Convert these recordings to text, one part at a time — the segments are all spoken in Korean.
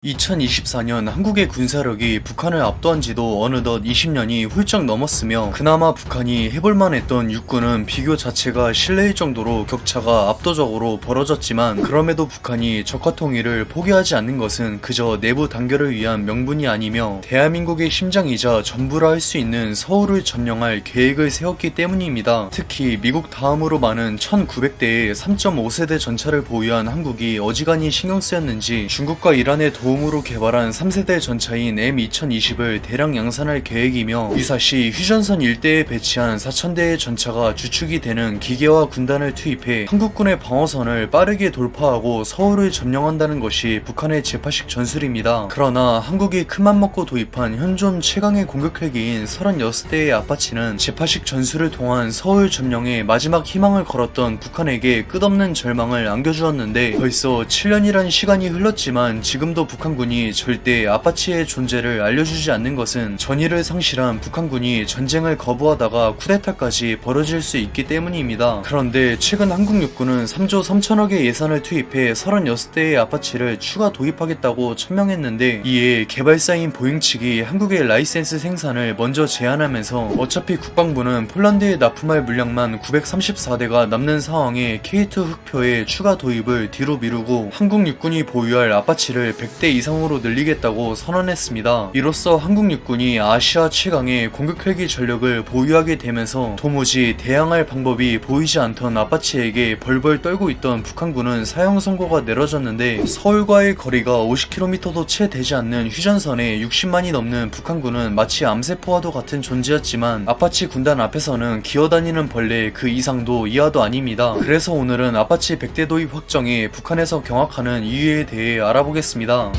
2024년 한국의 군사력이 북한을 압도한 지도 어느덧 20년이 훌쩍 넘었으며 그나마 북한이 해볼만 했던 육군은 비교 자체가 실례일 정도로 격차가 압도적으로 벌어졌지만 그럼에도 북한이 적화 통일을 포기하지 않는 것은 그저 내부 단결을 위한 명분이 아니며 대한민국의 심장이자 전부라 할 수 있는 서울을 점령할 계획을 세웠기 때문입니다. 특히 미국 다음으로 많은 1900대의 3.5세대 전차를 보유한 한국이 어지간히 신경 쓰였는지 중국과 이란의 도움으로 개발한 3세대 전차인 M2020을 대량 양산할 계획이며 유사시 휴전선 일대에 배치한 4000대의 전차가 주축이 되는 기계화 군단을 투입해 한국군의 방어선을 빠르게 돌파하고 서울을 점령한다는 것이 북한의 제8식 전술입니다. 그러나 한국이 큰맘 먹고 도입한 현존 최강의 공격 헬기인 36대의 아파치는 제8식 전술을 통한 서울 점령에 마지막 희망을 걸었던 북한에게 끝없는 절망을 안겨주었는데 벌써 7년이란 시간이 흘렀지만 지금도 북한군이 절대 아파치의 존재를 알려주지 않는 것은 전의를 상실한 북한군이 전쟁을 거부하다가 쿠데타까지 벌어질 수 있기 때문입니다. 그런데 최근 한국 육군은 3조 3천억의 예산을 투입해 36대의 아파치를 추가 도입하겠다고 천명했는데 이에 개발사인 보잉 측이 한국의 라이센스 생산을 먼저 제한하면서 어차피 국방부는 폴란드에 납품할 물량만 934대가 남는 상황에 K2 흑표의 추가 도입을 뒤로 미루고 한국 육군이 보유할 아파치를 100대 이상으로 늘리겠다고 선언했습니다. 이로써 한국 육군이 아시아 최강의 공격 헬기 전력을 보유하게 되면서 도무지 대항할 방법이 보이지 않던 아파치에게 벌벌 떨고 있던 북한군은 사형 선고가 내려졌는데 서울과의 거리가 50km도 채 되지 않는 휴전선에 60만이 넘는 북한군은 마치 암세포와도 같은 존재였지만 아파치 군단 앞에서는 기어다니는 벌레 그 이상도 이하도 아닙니다. 그래서 오늘은 아파치 100대 도입 확정에 북한에서 경악하는 이유에 대해 알아보겠습니다.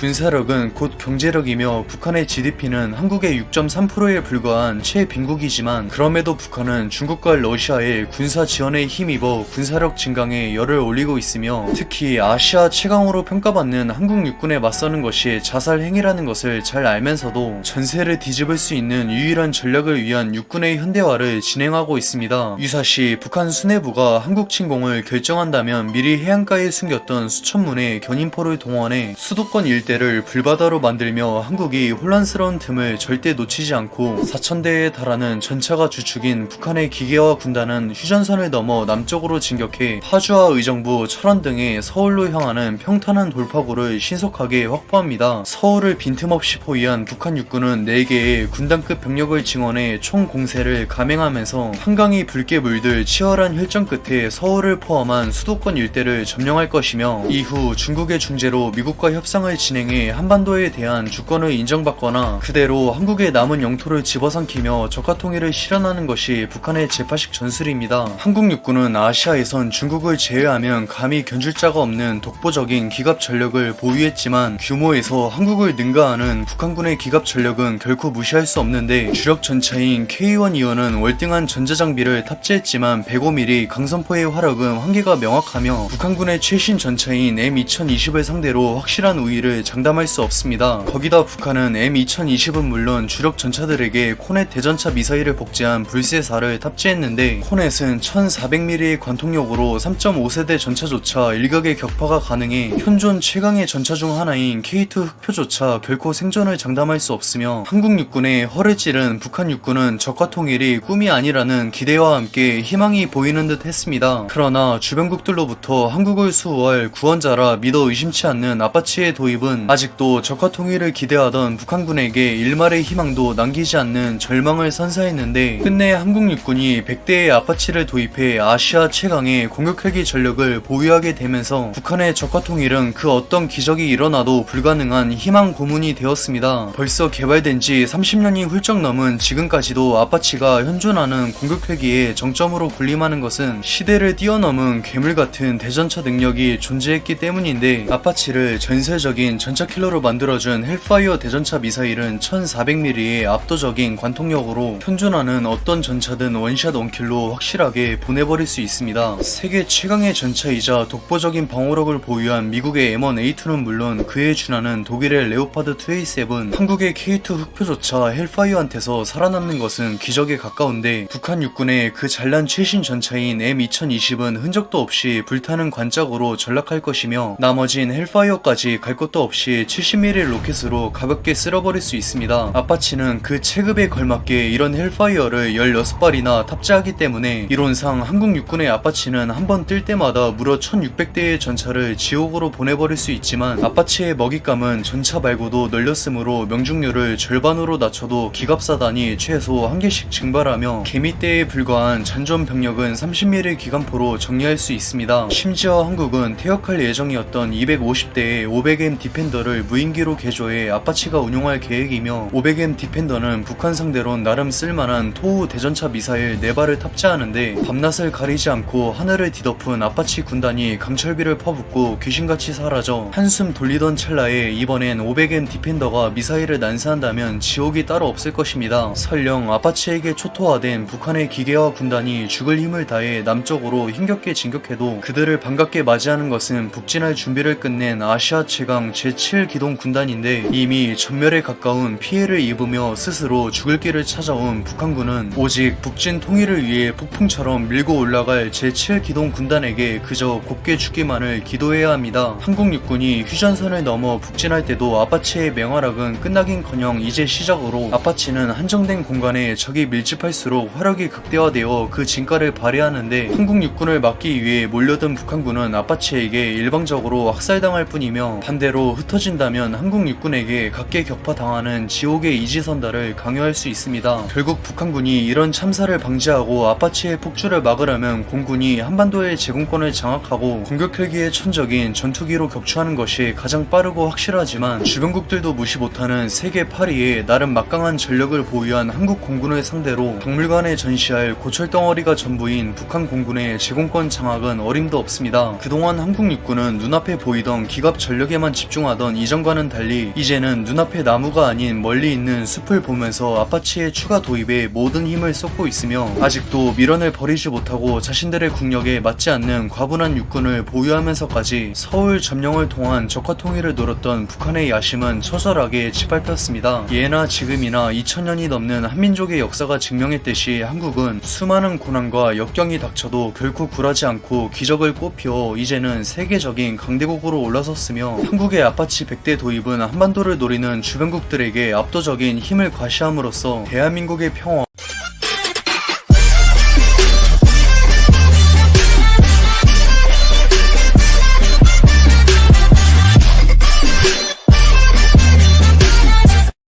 군사력은 곧 경제력이며 북한의 GDP는 한국의 6.3%에 불과한 최빈국이지만 그럼에도 북한은 중국과 러시아의 군사 지원에 힘입어 군사력 증강에 열을 올리고 있으며 특히 아시아 최강으로 평가받는 한국 육군에 맞서는 것이 자살 행위라는 것을 잘 알면서도 전세를 뒤집을 수 있는 유일한 전략을 위한 육군의 현대화를 진행하고 있습니다. 유사시 북한 수뇌부가 한국 침공을 결정한다면 미리 해안가에 숨겼던 수천 문의 견인포를 동원해 수도권 일대 를 불바다로 만들며 한국이 혼란스러운 틈을 절대 놓치지 않고 4000대에 달하는 전차가 주축인 북한의 기계화 군단은 휴전선을 넘어 남쪽으로 진격해 파주와 의정부, 철원 등의 서울로 향하는 평탄한 돌파구를 신속하게 확보합니다. 서울을 빈틈없이 포위한 북한 육군은 4개의 군단급 병력을 증원해 총 공세를 감행하면서 한강이 붉게 물들 치열한 혈전 끝에 서울을 포함한 수도권 일대를 점령할 것이며 이후 중국의 중재로 미국과 협상을 진행해 한반도에 대한 주권을 인정받거나 그대로 한국의 남은 영토를 집어삼키며 적화 통일을 실현하는 것이 북한의 제8식 전술입니다. 한국 육군은 아시아에선 중국을 제외하면 감히 견줄 자가 없는 독보적인 기갑 전력을 보유했지만 규모에서 한국을 능가하는 북한군의 기갑 전력은 결코 무시할 수 없는데 주력 전차인 K1-2호는 월등한 전자장비를 탑재했지만 105mm 강선포의 화력은 한계가 명확하며 북한군의 최신 전차인 M2020을 상대로 확실한 우위를 장담할 수 없습니다. 거기다 북한은 M2020은 물론 주력 전차들에게 코넷 대전차 미사일을 복제한 불세사를 탑재했는데 코넷은 1400mm의 관통력으로 3.5세대 전차조차 일각의 격파가 가능해 현존 최강의 전차 중 하나인 K2 흑표조차 결코 생존을 장담할 수 없으며 한국 육군의 허를 찌른 북한 육군은 적화 통일이 꿈이 아니라는 기대와 함께 희망이 보이는 듯 했습니다. 그러나 주변국들로부터 한국을 수호할 구원자라 믿어 의심치 않는 아파치의 도입은 아직도 적화 통일을 기대하던 북한군에게 일말의 희망도 남기지 않는 절망을 선사했는데 끝내 한국 육군이 100대의 아파치를 도입해 아시아 최강의 공격 헬기 전력을 보유하게 되면서 북한의 적화 통일은 그 어떤 기적이 일어나도 불가능한 희망 고문이 되었습니다. 벌써 개발된 지 30년이 훌쩍 넘은 지금까지도 아파치가 현존하는 공격 헬기의 정점으로 군림하는 것은 시대를 뛰어넘은 괴물 같은 대전차 능력이 존재했기 때문인데 아파치를 전설적인 전차 킬러로 만들어준 헬파이어 대전차 미사일은 1400mm의 압도적인 관통력으로 현존하는 어떤 전차든 원샷 원킬로 확실하게 보내버릴 수 있습니다. 세계 최강의 전차이자 독보적인 방어력을 보유한 미국의 M1A2는 물론 그에 준하는 독일의 레오파드 2A7, 한국의 K2 흑표조차 헬파이어한테서 살아남는 것은 기적에 가까운데 북한 육군의 그 잘난 최신 전차인 M2020은 흔적도 없이 불타는 관짝으로 전락할 것이며 나머진 헬파이어까지 갈 것도 없이 70mm 로켓으로 가볍게 쓸어버릴 수 있습니다. 아파치는 그 체급에 걸맞게 이런 헬파이어를 16발이나 탑재하기 때문에 이론상 한국 육군의 아파치는 한 번 뜰 때마다 무려 1600대의 전차를 지옥으로 보내버릴 수 있지만 아파치의 먹잇감은 전차 말고도 널렸으므로 명중률을 절반으로 낮춰도 기갑사단이 최소 1개씩 증발하며 개미대에 불과한 잔존 병력은 30mm 기관포로 정리할 수 있습니다. 심지어 한국은 퇴역할 예정이었던 250대의 500M 디펜더를 무인기로 개조해 아파치가 운용할 계획이며 500M 디펜더는 북한 상대론 나름 쓸만한 토우 대전차 미사일 4발을 탑재하는데 밤낮을 가리지 않고 하늘을 뒤덮은 아파치 군단이 강철비를 퍼붓고 귀신같이 사라져 한숨 돌리던 찰나에 이번엔 500M 디펜더가 미사일을 난사한다면 지옥이 따로 없을 것입니다. 설령 아파치에게 초토화된 북한의 기계화 군단이 죽을 힘을 다해 남쪽으로 힘겹게 진격해도 그들을 반갑게 맞이하는 것은 북진할 준비를 끝낸 아시아 최강 제7기동 군단인데 이미 전멸에 가까운 피해를 입으며 스스로 죽을 길을 찾아온 북한군은 오직 북진 통일을 위해 폭풍처럼 밀고 올라갈 제7기동 군단에게 그저 곱게 죽기만을 기도해야 합니다. 한국 육군이 휴전선을 넘어 북진할 때도 아파치의 맹활약은 끝나긴커녕 이제 시작으로 아파치는 한정된 공간에 적이 밀집할수록 화력이 극대화되어 그 진가를 발휘하는데 한국 육군을 막기 위해 몰려든 북한군은 아파치에게 일방적으로 학살당할 뿐이며 반대로 흩어진다면 한국 육군에게 각계격파당하는 지옥의 이지선다를 강요할 수 있습니다. 결국 북한군이 이런 참사를 방지하고 아파치의 폭주를 막으려면 공군이 한반도의 제공권을 장악하고 공격 헬기의 천적인 전투기로 격추하는 것이 가장 빠르고 확실하지만 주변국들도 무시 못하는 세계 8위의 나름 막강한 전력을 보유한 한국 공군을 상대로 박물관에 전시할 고철덩어리가 전부인 북한 공군의 제공권 장악은 어림도 없습니다. 그동안 한국 육군은 눈앞에 보이던 기갑 전력에만 집중하던 이전과는 달리 이제는 눈앞에 나무가 아닌 멀리 있는 숲을 보면서 아파치의 추가 도입에 모든 힘을 쏟고 있으며 아직도 미련을 버리지 못하고 자신들의 국력에 맞지 않는 과분한 육군을 보유하면서까지 서울 점령을 통한 적화 통일을 노렸던 북한의 야심은 처절하게 짓밟혔습니다. 예나 지금이나 2000년이 넘는 한민족의 역사가 증명했듯이 한국은 수많은 고난과 역경이 닥쳐도 결코 굴하지 않고 기적을 꽃피워 이제는 세계적인 강대국으로 올라섰으며 한국의 아파치 100대 도입은 한반도를 노리는 주변국들에게 압도적인 힘을 과시함으로써 대한민국의 평화